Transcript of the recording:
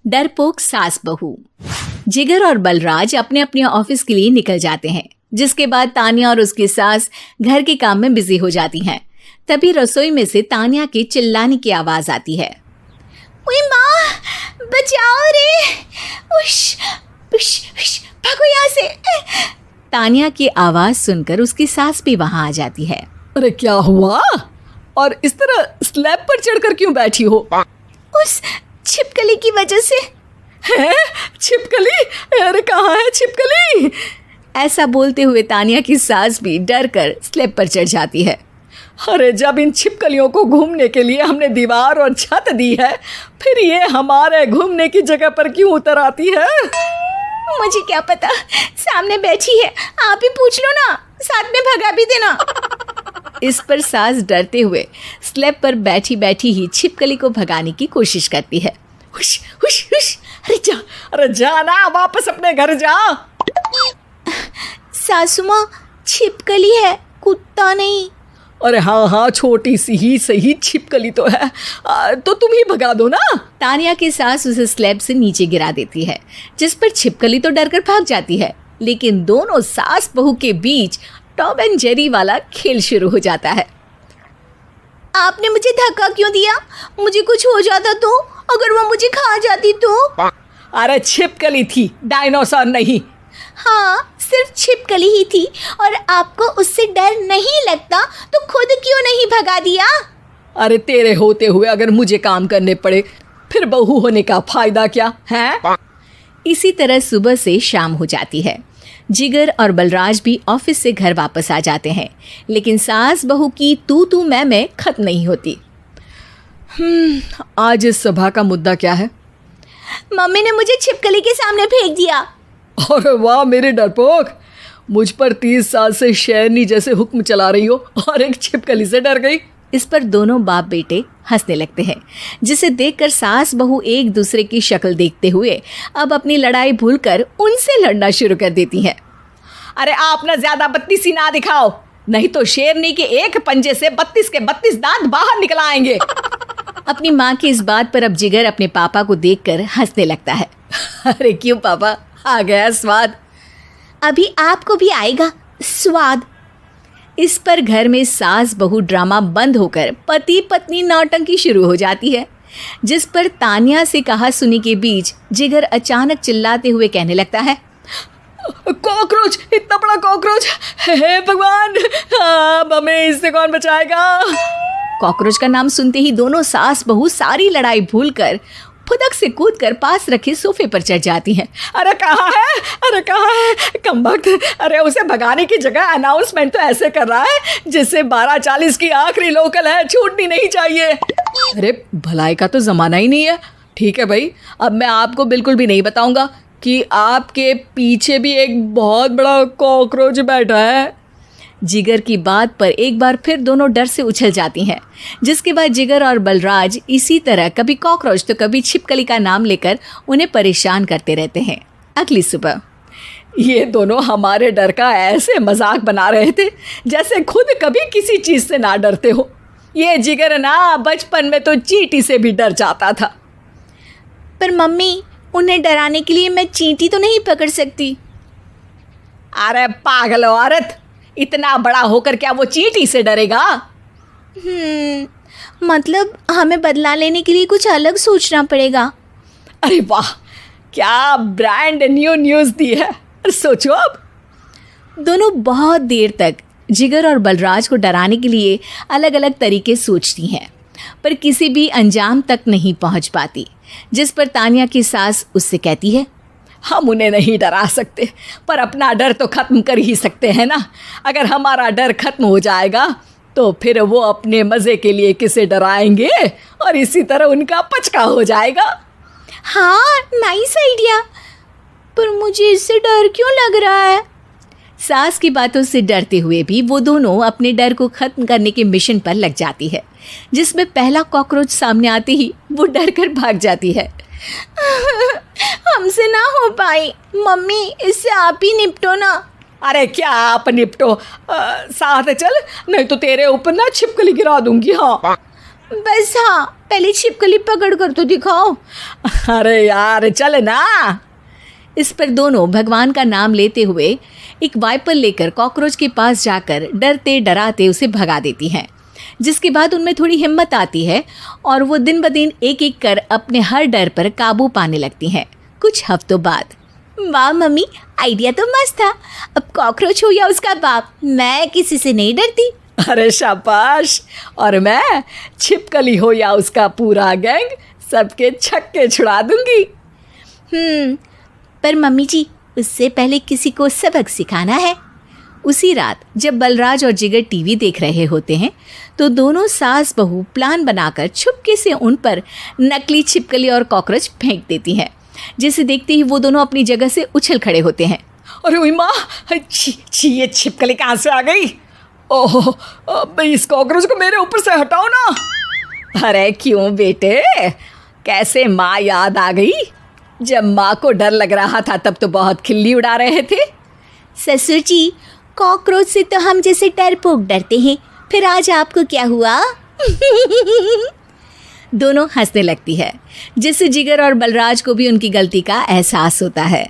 डरपोक सास बहू। जिगर और बलराज अपने अपने ऑफिस के लिए निकल जाते हैं, जिसके बाद तान्या और उसकी सास घर के काम में बिजी हो जाती हैं। तभी रसोई में से तान्या के चिल्लाने की आवाज आती है। ओए माँ, बचाओ रे, उश, उश, उश, भागो यहाँ से। तान्या की आवाज सुनकर उसकी सास भी वहां आ जाती है। अरे क्या हुआ? और इस तरह स्लैब पर चढ़कर क्यों बैठी हो? उस छिपकली की वजह से। है? छिपकली? अरे कहाँ है छिपकली? ऐसा बोलते हुए तान्या की सास भी डर कर स्लैब पर चढ़ जाती है। अरे जब इन छिपकलियों को घूमने के लिए हमने दीवार और छत दी है, फिर ये हमारे घूमने की जगह पर क्यों उतर आती है? मुझे क्या पता, सामने बैठी है, आप ही पूछ लो ना, साथ में भगा भी देना। इस पर सास डरते हुए स्लैब पर बैठी बैठी ही छिपकली को भगाने की कोशिश करती है। हुश, हुश, हुश, अरे जा ना, वापस अपने घर जा। सासू माँ, छिपकली है, कुत्ता नहीं। अरे हाँ, छोटी सी ही सही छिपकली तो है, तो तुम ही भगा दो ना। तान्या की सास उसे स्लैब से नीचे गिरा देती है, जिस पर छिपकली तो डरकर भाग जाती है। लेकिन दोनों सास बहू के बीच टॉम एंड जेरी वाला खेल शुरू हो जाता है। आपने मुझे धक्का क्यों दिया? मुझे कुछ हो जाता तो? अगर वो मुझे खा जाती तो? अरे छिपकली थी, डायनासोर नहीं। हाँ, सिर्फ छिपकली ही थी, और आपको उससे डर नहीं लगता तो खुद क्यों नहीं भगा दिया? अरे तेरे होते हुए अगर मुझे काम करने पड़े, फिर बहू होने का फायदा क्या है? इसी तरह सुबह से शाम हो जाती है। जिगर और बलराज भी ऑफिस से घर वापस आ जाते हैं, लेकिन सास बहू की तू मैं खत्म नहीं होती। आज इस सभा का मुद्दा क्या है? मम्मी ने मुझे छिपकली के सामने फेंक दिया। अरे वाह मेरे डरपोक, मुझ पर 30 साल से शेरनी जैसे हुक्म चला रही हो और एक छिपकली से डर गई। इस पर दोनों बाप बेटे हंसने लगते हैं, जिसे देखकर सास बहू एक दूसरे की शक्ल देखते हुए अब अपनी लड़ाई भूलकर उनसे लड़ना शुरू कर देती हैं। अरे आप ना ज्यादा बत्तीसी ना दिखाओ, नहीं तो शेरनी के एक पंजे से 32 के 32 दांत बाहर निकल आएंगे। अपनी माँ की इस बात पर अब जिगर अपने पापा को देखकर हंसने लगता है। अरे क्यों पापा, आ गया स्वाद? अभी आपको भी आएगा स्वाद। इस पर घर में सास बहू ड्रामा बंद होकर पति पत्नी नौटंकी शुरू हो जाती है, जिस पर तान्या से कहा सुनी के बीच जिगर अचानक चिल्लाते हुए कहने लगता है। कॉकरोच, इतना बड़ा कॉकरोच, हे भगवान, अब हमें इससे कौन बचाएगा? कॉकरोच का नाम सुनते ही दोनों सास बहू सारी लड़ाई भूलकर फुदक से कूदकर पास रखे सोफे पर चढ़ जाती हैं। अरे कहाँ है, अरे कहाँ है कमबख्त? अरे उसे भगाने की जगह अनाउंसमेंट तो ऐसे कर रहा है जैसे 12:40 की आखिरी लोकल है, छूटनी नहीं चाहिए। अरे भलाई का तो ज़माना ही नहीं है। ठीक है भाई, अब मैं आपको बिल्कुल भी नहीं बताऊंगा कि आपके पीछे भी एक बहुत बड़ा कॉकरोच बैठा है। जिगर की बात पर एक बार फिर दोनों डर से उछल जाती हैं, जिसके बाद जिगर और बलराज इसी तरह कभी कॉकरोच तो कभी छिपकली का नाम लेकर उन्हें परेशान करते रहते हैं। अगली सुबह ये दोनों हमारे डर का ऐसे मजाक बना रहे थे जैसे खुद कभी किसी चीज़ से ना डरते हो। ये जिगर ना बचपन में तो चींटी से भी डर जाता था। पर मम्मी, उन्हें डराने के लिए मैं चींटी तो नहीं पकड़ सकती। अरे पागल औरत, इतना बड़ा होकर क्या वो चींटी से डरेगा? मतलब हमें बदला लेने के लिए कुछ अलग सोचना पड़ेगा। अरे वाह, क्या ब्रांड न्यू न्यूज़ दी है। सोचो अब। दोनों बहुत देर तक जिगर और बलराज को डराने के लिए अलग अलग तरीके सोचती हैं, पर किसी भी अंजाम तक नहीं पहुंच पाती, जिस पर तान्या की सास उससे कहती है। हम उन्हें नहीं डरा सकते, पर अपना डर तो ख़त्म कर ही सकते हैं ना। अगर हमारा डर ख़त्म हो जाएगा तो फिर वो अपने मज़े के लिए किसे डराएंगे और इसी तरह उनका पचका हो जाएगा। हाँ, नाइस आइडिया, पर मुझे इससे डर क्यों लग रहा है? सास की बातों से डरते हुए भी वो दोनों अपने डर को ख़त्म करने के मिशन पर लग जाती है, जिसमें पहला कॉकरोच सामने आते ही वो डर कर भाग जाती है। हमसे ना हो पाई मम्मी, इससे आप ही निपटो ना। अरे क्या आप निपटो, साथ चल, नहीं तो तेरे ऊपर ना छिपकली गिरा दूंगी। हाँ बस हाँ, पहले छिपकली पकड़ कर तो दिखाओ। अरे यार चल ना। इस पर दोनों भगवान का नाम लेते हुए एक वाइपर लेकर कॉकरोच के पास जाकर डरते डराते उसे भगा देती हैं, जिसके बाद उनमें थोड़ी हिम्मत आती है और वो दिन ब दिन एक एक कर अपने हर डर पर काबू पाने लगती हैं। कुछ हफ्तों बाद, वाह मम्मी, आइडिया तो मस्त था। अब कॉकरोच हो या उसका बाप, मैं किसी से नहीं डरती। अरे शाबाश। और मैं छिपकली हो या उसका पूरा गैंग, सबके छक्के छुड़ा दूंगी। पर मम्मी जी, उससे पहले किसी को सबक सिखाना है। उसी रात जब बलराज और जिगर टीवी देख रहे होते हैं तो दोनों सास बहू प्लान बनाकर छुपके से उन पर नकली छिपकली और कॉकरोच फेंक देती हैं, जिसे देखते ही वो दोनों अपनी जगह से उछल खड़े होते हैं। अरे ओए माँ, छी ये छिपकली कहाँ से आ गई? ओह, अब इस कॉकरोच को मेरे ऊपर से हटाओ ना। अरे क्यों बेटे, कैसे माँ याद आ गई? जब माँ को डर लग रहा था तब तो बहुत खिल्ली उड़ा रहे थे। ससुर जी, कॉकरोच से तो हम जैसे डरपोक डरते हैं, फिर आज आपको क्या हुआ? दोनों हंसने लगती है, जिससे जिगर और बलराज को भी उनकी गलती का एहसास होता है।